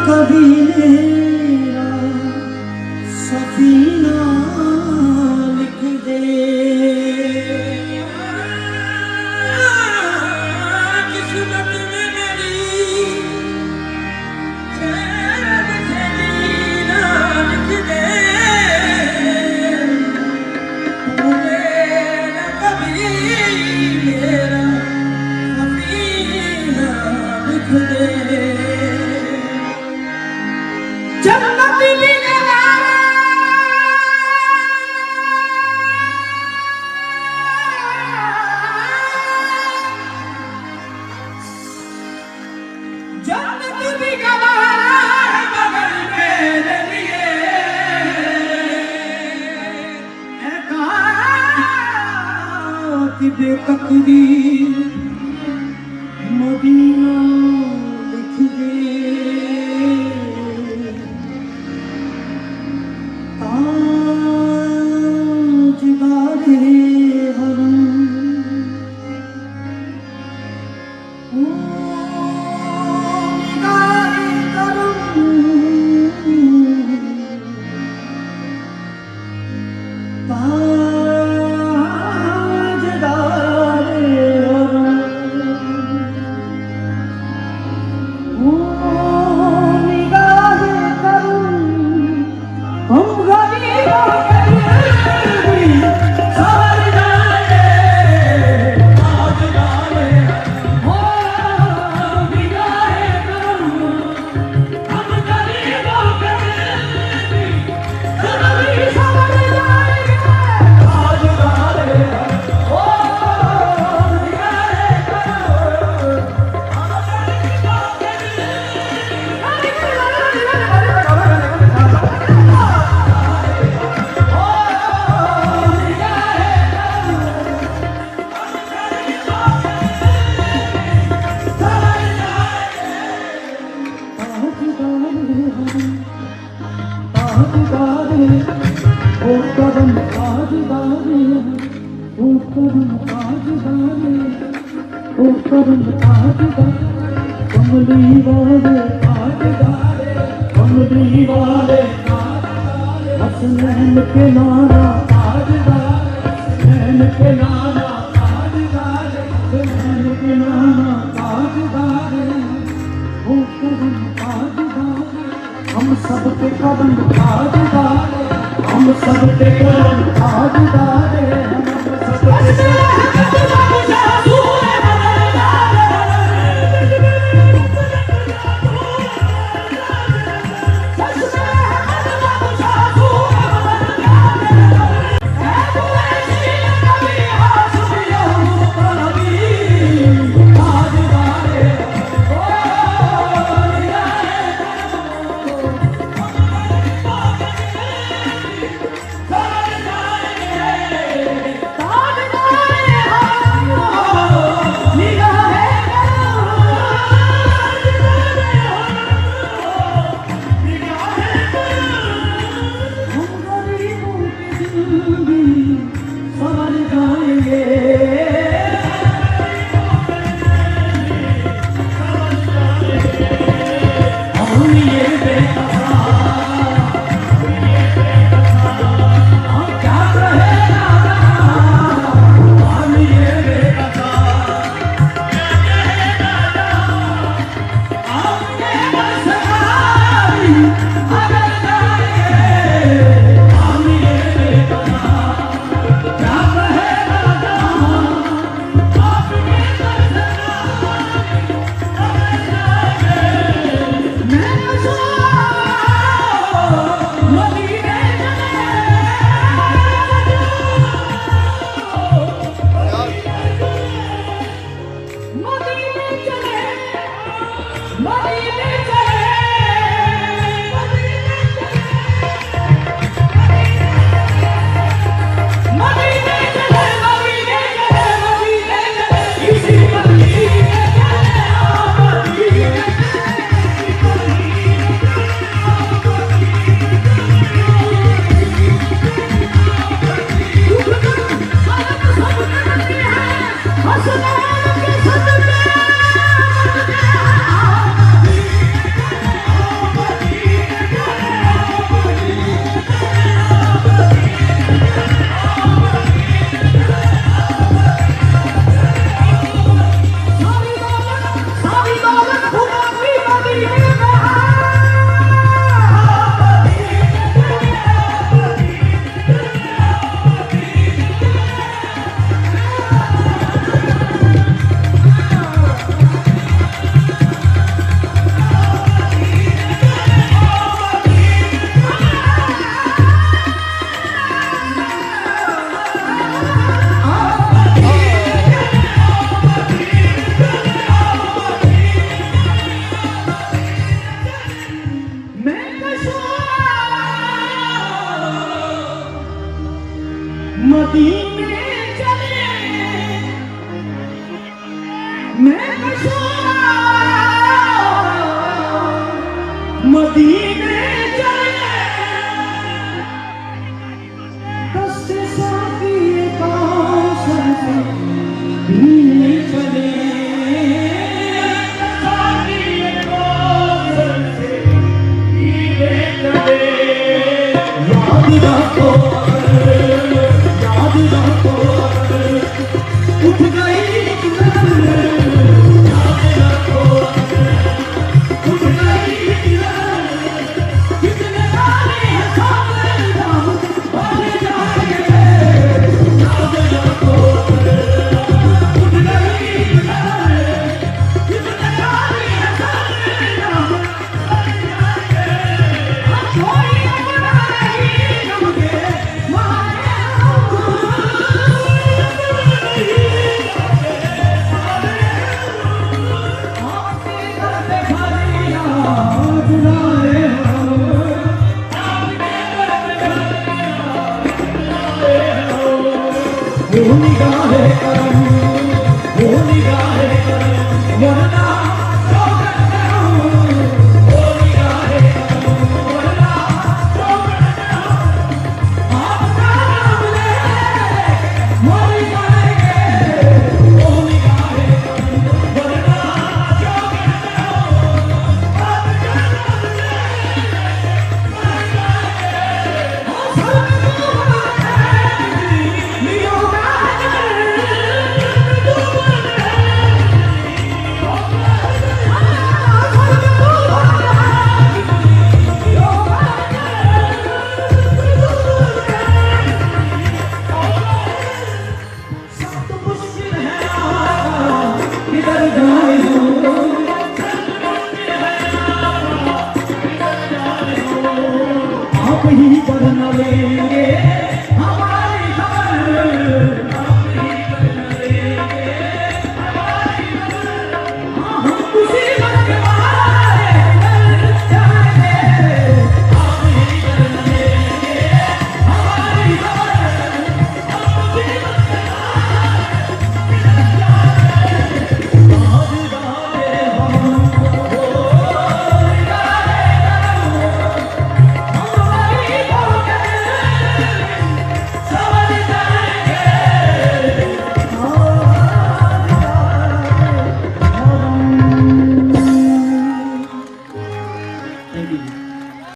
कभी मेरा सफीना लिख दे। किस्मत में मेरी चैन सफीना लिख दे। मेरा कभी मेरा सफीना लिख दे। जन्नत भी गवारा बगल मेरे लिए बेतकदीर मदीना लिख दे। ताजदारे हरम निगाहे करम ताजदारे हरम निगाहे करम हम गरीबों के दिल सवर जाए। ताजदारे हो निगाहे करम हम गरीबों के दिल सवर जाएंगे। ताजदारे हो निगाहे करम ताजदारे ओ करम ताजदारे ओ करम ताजदारे कमली वाले ताजदारे कमली वाले हसनैन के नाना ताजदारे हसनैन के नाना ताजदारे हसनैन के नाना ताजदारे ओ करम ताजदारे हम सब के करम ताजदारे हम सब के करम ताजदारे हम सब के मदीने चले मैं मदीने चले दस्ते साकी कौसर से पीने चले साकी कौसर से पीने चले याद रखो याद रखो उठ गई वो निगाहे करम वो निगाहे करम वरना जो करते हो वो निगाहे करम वरना जो करते हो आपका नाम ले मर जाएंगे वो निगाहे करम वरना जो करते हो आपका नाम ले मर जाएंगे हो सब आप ही बदन लेंगे